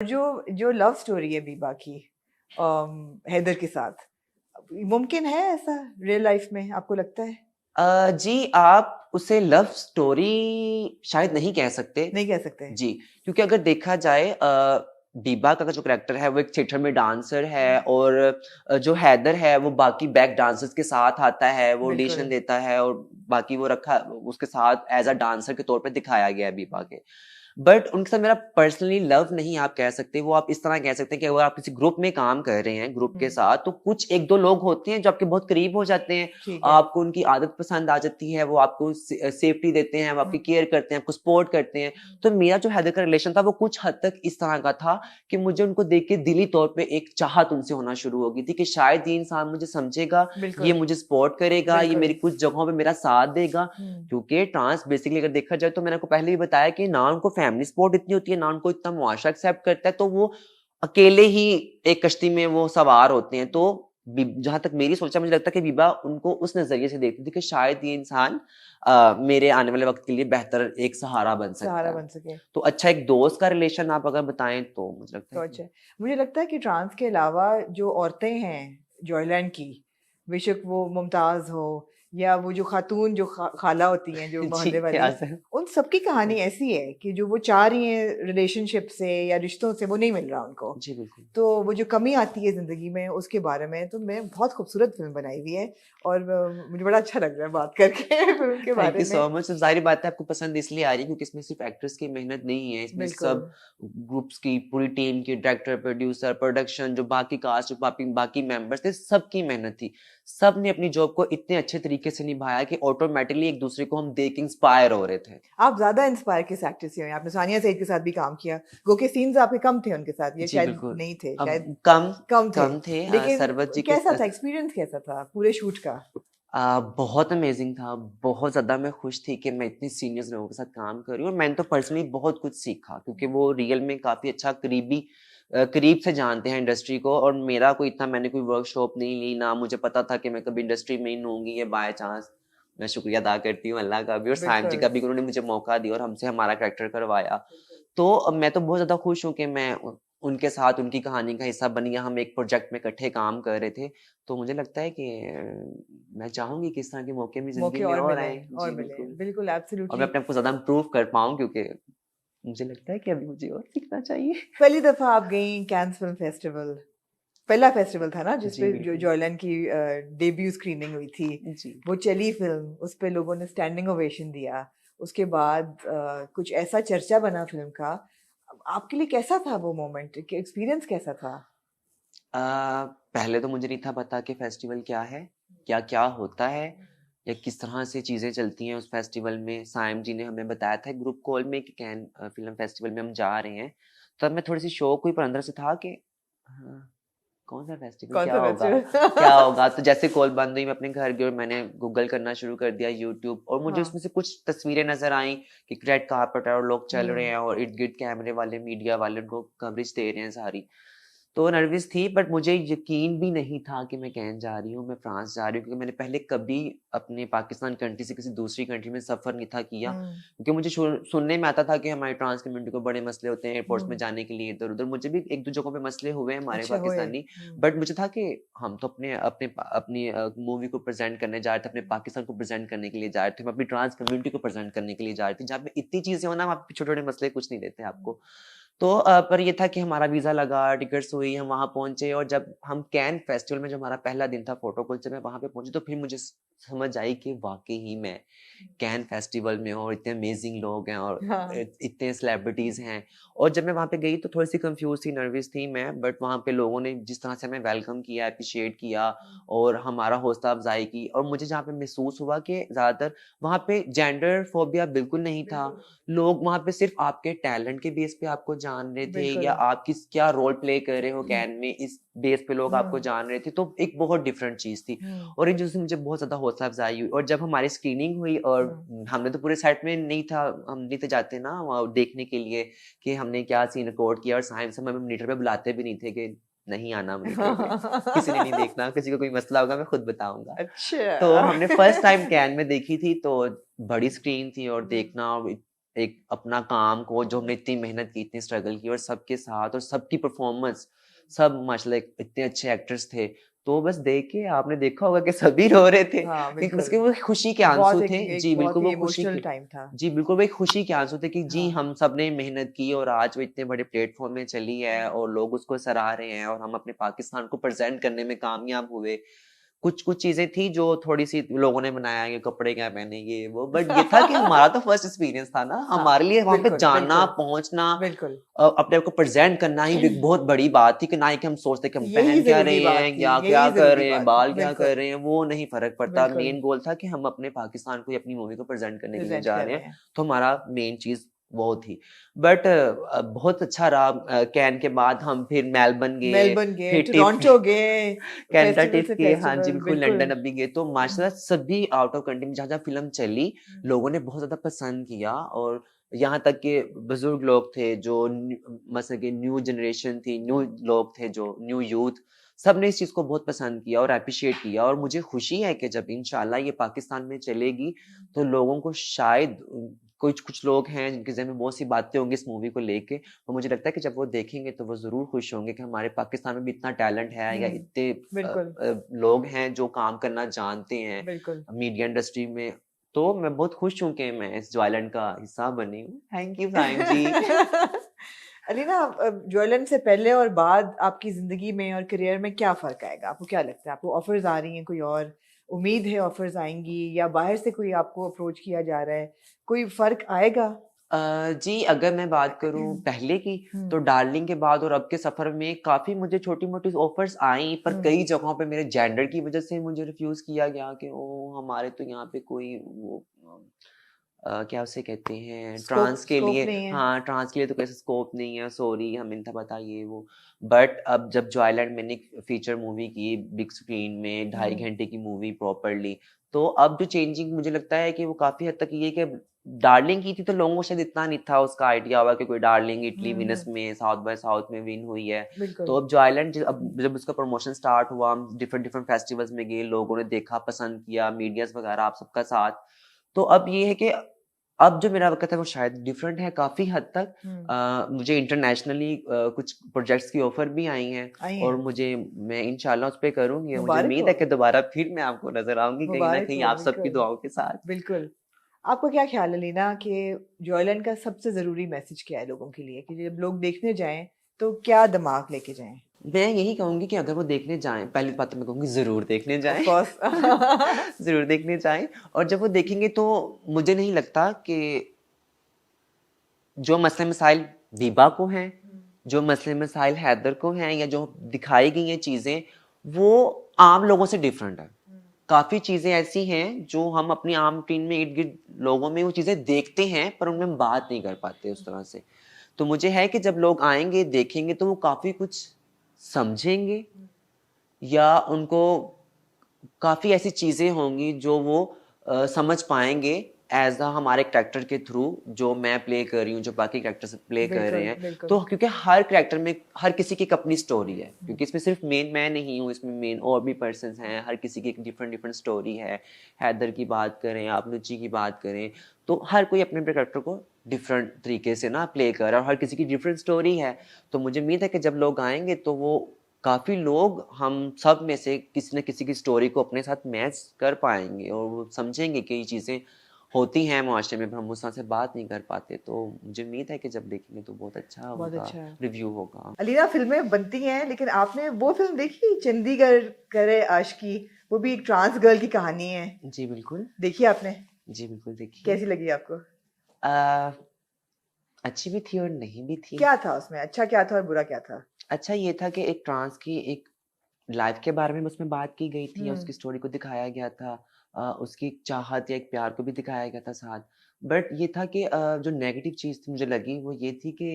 जो जो love story है बीबा की हैदर के साथ, मुमकिन है ऐसा रियल लाइफ में, आपको लगता है? जी, आप उसे लव स्टोरी शायद नहीं कह सकते। नहीं कह सकते। जी, क्योंकि अगर देखा जाए बीबा का जो कैरेक्टर है वो एक थिएटर में डांसर है और जो हैदर है वो बाकी बैक डांसर्स के साथ आता है, वो ऑडिशन बिल्कुल। देता है और बाकी वो रखा उसके साथ एज़ अ डांसर के तौर पे दिखाया गया है बीबा के। बट उनके साथ मेरा पर्सनली लव नहीं आप कह सकते, वो आप इस तरह कह सकते हैं कि अगर आप किसी ग्रुप में काम कर रहे हैं, ग्रुप के हुँ, साथ, तो कुछ 1-2 लोग होते हैं जो आपके बहुत करीब हो जाते हैं। ठीक है। आपको उनकी आदत पसंद आ जाती है, वो आपको सेफ्टी देते हैं, वो आपकी हुँ, केयर करते हैं, आपको सपोर्ट करते हैं। तो मेरा जो हैदर का रिलेशन था वो कुछ हद तक इस तरह का था कि मुझे उनको देख के दिली तौर पे एक चाहत उनसे होना शुरू हो गई थी कि शायद ये इंसान मुझे समझेगा, ये बिल्कुल, मुझे सपोर्ट करेगा, ये बिल्कुल। मेरी कुछ जगहों पे मेरा साथ देगा। हुँ, क्योंकि ट्रांस बेसिकली अगर देखा जाए तो मैंने आपको पहले भी बताया कि ना उनको फैमिली सपोर्ट इतनी होती है, ना उनको इतना मुआशरा एक्सेप्ट करता है, तो वो अकेले ही एक कश्ती में वो सवार होते हैं। तो जहां तक मेरी सोचा, मुझे लगता है कि बीबा उनको उस नजरिए से देखती थी कि शायद ये इंसान मेरे आने वाले वक्त के लिए बेहतर एक सहारा बन सहारा सकता है। बन सके। तो अच्छा एक दोस्त का रिलेशन आप अगर बताएं तो मुझे लगता तो है अच्छा कि है। मुझे लगता है कि ट्रांस के अलावा जो औरतें हैं जॉयलैंड की, बेशक वो मुमताज़ हो या वो जो खातून जो खाला होती हैं जो जी मोहल्ले वाली, क्या सर। उन सबकी कहानी ऐसी है कि जो वो चाह रही हैं रिलेशनशिप से या रिश्तों से, वो नहीं मिल रहा उनको। जी बिल्कुल। तो वो जो कमी आती है ज़िंदगी में उसके बारे में, तो मैं बहुत खूबसूरत फ़िल्म बनाई हुई है और मुझे बड़ा अच्छा लग रहा है बात करके फ़िल्म के थैंक बारे यू में। So much. ज़ाहिर बात है आपको पसंद इसलिए आ रही है क्योंकि इसमें सिर्फ एक्ट्रेस की मेहनत नहीं है, इसमें बिल्कुल। सब ग्रुप्स की पूरी टीम की डायरेक्टर, प्रोड्यूसर, प्रोडक्शन जो बाकी कास्ट, जो बाकी बाकी मेंबर्स थे, सबकी मेहनत थी। सब ने अपनी जॉब को इतने अच्छे तरीके से निभाया कि ऑटोमेटिकली एक दूसरे को हम देख के इंस्पायर हो रहे थे। आप ज़्यादा इंस्पायर किस एक्टर से हुए हैं? आपने सानिया सईद के साथ भी काम किया। गो के सीन्स आपके कम थे उनके साथ, ये जी शायद बिल्कुल। नहीं थे, अब शायद कम कम थे। कम थे लेकिन सरवत जी के कैसा था एक्सपीरियंस, कैसा था पूरे शूट का? बहुत अमेज़िंग था, बहुत ज़्यादा मैं खुश थी कि मैं इतने सीनियर्स लोगों के साथ काम कर रही हूँ और मैंने तो पर्सनली बहुत कुछ सीखा क्योंकि वो रियल में काफ़ी अच्छा करीब से जानते हैं इंडस्ट्री को और मेरा कोई इतना मैंने कोई वर्कशॉप नहीं ली, ना मुझे पता था कि मैं कभी इंडस्ट्री में इन होंगी ये बाय चांस। मैं शुक्रिया अदा करती हूँ अल्लाह का भी और साहिब जी बिल्कुल। का भी कि उन्होंने मुझे मौका दिया और हमसे हमारा कैरेक्टर करवाया। तो मैं तो बहुत ज़्यादा खुश हूँ कि मैं उनके साथ उनकी कहानी का हिस्सा बन गया, हम एक प्रोजेक्ट में इकट्ठे काम कर रहे थे। तो मुझे लगता है कि मैं चाहूँगी कि इस तरह के मौके मेरी ज़िंदगी मौके में और और आएँ। मिलें और जी, मिलें। बिल्कुल। बिल्कुल और मैं एब्सोल्यूटली। अपने आप को ज़्यादा इम्प्रूव कर पाऊँ क्योंकि मुझे लगता है कि अभी मुझे और सीखना चाहिए। पहली दफ़ा आप गईं कैन्स फ़िल्म फेस्टिवल, पहला फेस्टिवल था ना जिस जी, पे जो बिल्कुल। जॉयलैंड की डेब्यू स्क्रीनिंग हुई थी। जी। वो चली फ़िल्म, उस पे लोगों ने स्टैंडिंग ओवेशन दिया। उसके बाद कुछ ऐसा चर्चा बना फ़िल्म का। आपके लिए कैसा था वो मोमेंट? एक्सपीरियंस कैसा था? अ, पहले तो मुझे नहीं था पता कि फेस्टिवल क्या है, क्या-क्या होता है या किस तरह से चीज़ें चलती हैं उस फेस्टिवल में। साइम जी ने हमें बताया था ग्रुप कॉल में कि फ़िल्म फेस्टिवल में हम जा रहे हैं। तब मैं थोड़ी-सी शॉक हुई पर अंदर से था कि हाँ, कौन-सा फेस्टिवल क्या कौन-सा होगा? क्या फेस्टिवल? होगा? तो जैसे कॉल बंद हुई मैं अपने घर गई और मैंने गूगल करना शुरू कर दिया यूट्यूब और मुझे हाँ। उसमें से कुछ तस्वीरें नज़र आईं कि रेड कारपेट है और लोग चल रहे हुँ। हैं और इर्द-गिर्द कैमरे वाले, मीडिया वाले उनको कवरेज दे रहे हैं सारी। तो नर्वस थी बट मुझे यकीन भी नहीं था कि मैं कहीं जा रही हूँ, मैं फ्रांस जा रही हूँ क्योंकि मैंने पहले कभी अपने पाकिस्तान कंट्री से किसी दूसरी कंट्री में सफ़र नहीं था किया। हुँ, क्योंकि मुझे सुनने में आता था कि हमारी ट्रांस कम्युनिटी को बड़े मसले होते हैं एयरपोर्ट्स में हुँ। जाने के लिए इधर-उधर। मुझे भी 1-2 जगहों पे मसले हुए हैं हमारे अच्छा होए। पाकिस्तानी, हुँ। बट मुझे था कि हम तो अपनी मूवी को प्रेज़ेंट करने जा रहे थे, अपने पाकिस्तान को प्रेज़ेंट करने के लिए जा रहे थे, हम अपनी ट्रांस कम्युनिटी को प्रेज़ेंट करने के लिए जा रहे थे। जहाँ पे इतनी चीज़ें हो ना, वहाँ पे छोटे-छोटे मसले कुछ नहीं देते आपको। तो पर ये था कि हमारा वीज़ा लगा, टिकट्स हुई, हम वहाँ पहुँचे और जब हम कैन फेस्टिवल में जो हमारा पहला दिन था फोटो कॉल जब मैं वहाँ पे पहुँची तो फिर मुझे समझ आई कि वाक़ई ही मैं कैन फेस्टिवल में हूँ और इतने अमेज़िंग लोग हैं और हाँ। इतने सेलिब्रिटीज़ हैं। और जब मैं वहाँ पे गई तो थोड़ी-सी कन्फ्यूज़ थी, नर्वस थी मैं बट वहाँ पे लोगों ने जिस तरह से हमें वेलकम किया, एप्रिशिएट किया और हमारा हौसला अफ़ज़ाई की और मुझे जहाँ पे महसूस हुआ कि ज़्यादातर वहाँ पे जेंडर फ़ोबिया बिल्कुल नहीं था। बिल्कुल, लोग वहाँ पे सिर्फ़ आपके टैलेंट के बेस पे आपको जान रहे थे या बिल्कुल। आप क्या रोल प्ले कर रहे हो कैन में, इस बेस पे लोग आपको हुँ, जान रहे थे, तो एक बहुत डिफरेंट चीज़ थी। हुँ, और इन चीज़ों से मुझे बहुत ज़्यादा हौसला अफ़ज़ाई हुई और जब हमारी स्क्रीनिंग हुई और हुँ। हमने तो पूरे सेट में नहीं था, हम नहीं थे जाते ना वहाँ देखने के लिए कि हमने क्या सीन रिकॉर्ड किया और साइम से हमें मॉनिटर पे बुलाते भी नहीं थे कि नहीं आना मॉनिटर पे, किसी ने नहीं देखना, किसी को कोई मसला होगा मैं खुद बताऊँगा। तो अच्छा। हमने फर्स्ट टाइम कैन में देखी थी तो बड़ी स्क्रीन थी और देखना एक अपना काम को जो हमने इतनी मेहनत की, इतनी स्ट्रगल की और सबके साथ और सबकी परफॉर्मेंस, सब माशाल्लाह इतने अच्छे एक्टर्स थे। तो बस देख के आपने देखा होगा कि सभी रो रहे थे हाँ, कि बिल्कुल। उसके वो खुशी के आंसू बहुत एक थे। एक जी, बहुत बिल्कुल ही वो खुशी इमोशनल के टाइम था। जी, बिल्कुल वो एक खुशी के आंसू थे कि जी, हाँ, हम सब ने मेहनत की और आज वो इतने बड़े प्लेटफ़ॉर्म में चली है और लोग उसको सराह रहे हैं और हम अपने पाकिस्तान को प्रेज़ेंट करने में कामयाब हुए। कुछ चीज़ें थी जो थोड़ी-सी लोगों ने बनाया, ये कपड़े क्या पहने ये वो, बट ये था कि हमारा तो फर्स्ट एक्सपीरियंस था ना, हाँ, हमारे लिए वहाँ पे बिल्कुल, जाना, बिल्कुल, पहुँचना बिल्कुल। अपने आप को प्रेज़ेंट करना ही एक बहुत बड़ी बात थी कि ना ही कि हम सोचते कि हम यही पहन क्या ज़रूरी रहे बात हैं थी, या क्या यही कर ज़रूरी रहे हैं, बात थी। बाल क्या कर बिल्कुल, रहे हैं, वो नहीं फ़र्क पड़ता। बिल्कुल, मेन गोल था कि हम अपने पाकिस्तान को ही अपनी मूवी को प्रेज़ेंट करने के लिए प्रेज़ेंट जा कर रहे रहे हैं, हैं। तो हमारा मेन चीज़ वो थी। बट बहुत अच्छा रहा कैन के बाद हम फिर मेलबर्न गए, मेलबर्न गए, फिर टिफ टोरंटो गए, कनाडा फेस्टिवल टिफ से किए, हाँ जी, फेस्टिवल, बिल्कुल बिल्कुल। लंदन अभी गए, तो माशाल्लाह सभी आउट ऑफ कंट्री में जहाँ-जहाँ फ़िल्म चली, लोगों ने बहुत ज़्यादा पसंद किया और यहाँ तक कि बुज़ुर्ग लोग थे जो मसलन कि न्यू जनरेशन थी, न्यू लोग थे जो न्यू यूथ, सबने इस चीज़ को बहुत पसंद किया और एप्रिशिएट किया और मुझे खुशी है कि जब इंशाल्लाह ये पाकिस्तान में चलेगी, तो लोगों को शायद कुछ कुछ लोग हैं जिनके ज़हन में बहुत सी बातें होंगी इस मूवी को लेके, और मुझे लगता है कि जब वो देखेंगे तो वो ज़रूर खुश होंगे कि हमारे पाकिस्तान में भी इतना टैलेंट है या हुँ, इतने बिल्कुल, लोग हैं जो काम करना जानते हैं बिल्कुल। मीडिया इंडस्ट्री में। तो मैं बहुत खुश हूँ कि मैं इस जॉयलैंड का हिस्सा बनी हूँ। थैंक यू साइम जी। अलीना, ज्वेलन से पहले और बाद आपकी ज़िंदगी में और करियर में क्या फ़र्क आएगा? आपको क्या लगता है? आपको ऑफ़र्स आ रही हैं कोई और? उम्मीद है ऑफ़र्स आएँगी या बाहर से कोई आपको अप्रोच किया जा रहा है? कोई फ़र्क आएगा? जी, अगर मैं बात करूँ पहले की, तो हुँ, डार्लिंग के बाद और अब के सफ़र में काफ़ी मुझे छोटी-मोटी ऑफ़र्स आई, पर हुँ। कई जगहों पे मेरे जेंडर की वज़ह से मुझे रिफ्यूज़ किया गया कि ओह! हमारे तो यहाँ पे कोई वो क्या उसे कहते हैं ट्रांस के स्कोप लिए, नहीं है। हाँ, ट्रांस के लिए तो कोई स्कोप नहीं है, सॉरी हमें नहीं था पता ये वो। बट अब जब जॉयलैंड मैंने एक फीचर मूवी की बिग स्क्रीन में 2.5 हुँ, घंटे की मूवी प्रॉपर्ली, तो अब जो चेंजिंग मुझे लगता है कि वो काफ़ी हद तक ये है कि डार्लिंग की थी तो लोगों को शायद इतना नहीं था उसका आइडिया होगा कि कोई डार्लिंग इटली हुँ, विनस हुँ। में साउथ बाय साउथ में विन हुई है। तो बिल्कुल। अब जॉयलैंड अब जब उसका प्रमोशन स्टार्ट हुआ, हम डिफरेंट डिफरेंट फेस्टिवल्स में गए, लोगों ने देखा, पसंद किया, मीडियाज़ वगैरह आप सबका साथ। तो अब ये है कि अब जो मेरा वक़्त है वो शायद डिफरेंट है काफ़ी हद तक। हुँ, मुझे इंटरनेशनली कुछ प्रोजेक्ट्स की ऑफ़र भी आई हैं आई और हैं। मैं इंशाल्लाह उस पे करूँगी और मुझे मुबारक उम्मीद हो, है कि दोबारा फिर मैं आपको नज़र आऊँगी कहीं न मुबारक कहीं हो, आप सबकी बिल्कुल, दुआओं के साथ। बिल्कुल। आपका क्या ख़्याल है लीना कि जॉयलैंड का सबसे ज़रूरी मैसेज क्या है लोगों के लिए? कि जब लोग देखने जाएँ, तो क्या दिमाग लेके जाएँ? मैं यही कहूँगी कि अगर वो देखने जाएँ, पहली बात तो मैं कहूँगी ज़रूर देखने ऑफ़ जाएँ। कोर्स। ज़रूर देखने जाएँ और जब वो देखेंगे तो मुझे नहीं लगता कि जो मसले-मसाइल वीबा को हैं, जो मसले-मसाइल हैदर को हैं या जो दिखाई गई हैं चीज़ें, वो आम लोगों से डिफरेंट है। काफ़ी चीज़ें ऐसी हैं जो हम अपनी आम रूटीन में इर्द-गिर्द लोगों में वो चीज़ें देखते हैं, पर उनमें हम बात नहीं कर पाते उस तरह से। तो मुझे है कि जब लोग आएँगे, देखेंगे तो वो काफ़ी कुछ समझेंगे या उनको काफ़ी ऐसी चीज़ें होंगी जो वो समझ पाएँगे ऐज़ हमारे कैरेक्टर के थ्रू जो मैं प्ले कर रही हूँ, जो बाकी कैरेक्टर्स प्ले कर रहे बिल्कुल, हैं। बिल्कुल। तो क्योंकि हर कैरेक्टर में हर किसी की एक अपनी स्टोरी है, क्योंकि इसमें सिर्फ़ मेन मैं नहीं हूँ, इसमें मेन और भी पर्सन्स हैं, हर किसी की एक डिफरेंट स्टोरी है। हैदर की बात करें, आप नुची की बात करें, तो हर कोई अपने-अपने कैरेक्टर को डिफरेंट तरीके से ना प्ले कर रहा है और हर किसी की डिफरेंट स्टोरी है। तो मुझे उम्मीद है कि जब लोग आएँगे तो वो काफ़ी लोग हम सब में से किसी न किसी की स्टोरी को अपने साथ मैच कर पाएँगे और वो समझेंगे कि ये चीज़ें होती हैं माशरे में, पर हम उस तरह से बात नहीं कर पाते। तो मुझे उम्मीद है कि जब देखेंगे तो बहुत अच्छा बहुत उनका अच्छा है। रिव्यू होगा। अलीना, फ़िल्में बनती हैं, लेकिन आपने वो फ़िल्म देखी चंडीगढ़ करे आशिकी? वो भी एक ट्रांस गर्ल की कहानी है। जी, बिल्कुल। देखी आपने? जी, बिल्कुल देखिए। कैसी लगी आपको? अ, अच्छी भी थी और नहीं भी थी। क्या था उसमें? अच्छा क्या था और बुरा क्या था? अच्छा ये था कि एक ट्रांस की एक लाइफ़ के बारे में उसमें बात की गई थी, हुँ, उसकी स्टोरी को दिखाया गया था। उसकी एक चाहत या एक प्यार को भी दिखाया गया था साथ। बट ये था कि जो नेगेटिव चीज़ थी मुझे लगी वो ये थी कि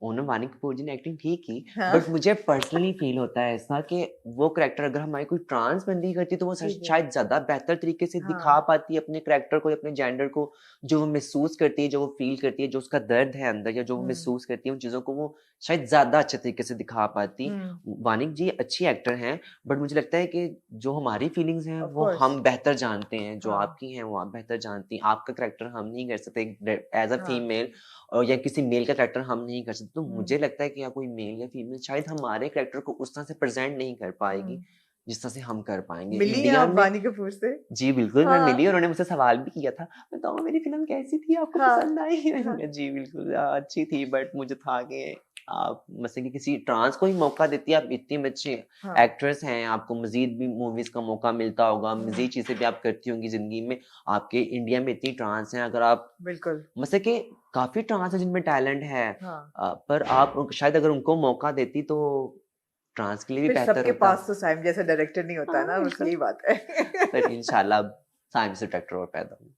ओनम वानी कपूर जी ने एक्टिंग ठीक की, हाँ। बट मुझे पर्सनली फ़ील होता है ऐसा कि वो कैरेक्टर अगर हमारी कोई ट्रांस बंदी करती तो वो जी, जी। शायद ज़्यादा बेहतर तरीके से हाँ। दिखा पाती है अपने कैरेक्टर को या अपने जेंडर को, जो वो महसूस करती है, जो वो फ़ील करती है, जो उसका दर्द है अंदर या जो वो हुँ, महसूस करती है, उन चीज़ों को वो शायद ज़्यादा अच्छे तरीके से दिखा पाती। हुँ, वानिक जी अच्छी एक्टर हैं, बट मुझे लगता है कि जो हमारी फीलिंग्स हैं ऑफ़ वो कोर्स। हम बेहतर जानते हैं, जो हाँ, आपकी हैं वो आप बेहतर जानती हैं। आपका कैरेक्टर हम नहीं कर सकते एज़ अ हाँ। फीमेल और या किसी मेल का कैरेक्टर हम नहीं कर सकते। तो हुँ, मुझे लगता है कि या कोई मेल या फीमेल शायद हमारे कैरेक्टर को उस तरह से प्रेज़ेंट नहीं कर पाएगी, हुँ। जिस तरह से हम कर पाएँगे। मिली हैं इंडिया आप में वानी कपूर से? जी, बिल्कुल, मैं मिली हाँ, और उन्होंने मुझसे सवाल भी किया था, बताओ मेरी फ़िल्म कैसी थी? आपको हाँ, पसंद आई? मैंने हाँ, कहा जी, बिल्कुल अच्छी थी बट मुझे था कि आप जैसे कि किसी ट्रांस को ही मौका देती है, आप इतनी अच्छी हाँ। एक्ट्रेस हैं, आपको मज़ीद भी मूवीज़ का मौका मिलता होगा, हुँ, मज़ीद चीज़ें भी आप करती होंगी ज़िंदगी में। आपके इंडिया में इतनी ट्रांस हैं, अगर आप बिल्कुल। मतलब कि काफ़ी ट्रांस हैं जिनमें टैलेंट है हाँ। पर आप शायद अगर उनको मौका देती तो ट्रांस के लिए भी फिर बेहतर सबके होता। पास तो साइम जैसा डायरेक्टर नहीं होता है हाँ, ना, बस बिल्कुल। यही बात है। पर इंशाल्लाह साइंस से ट्रैक्टर और पैदा हो।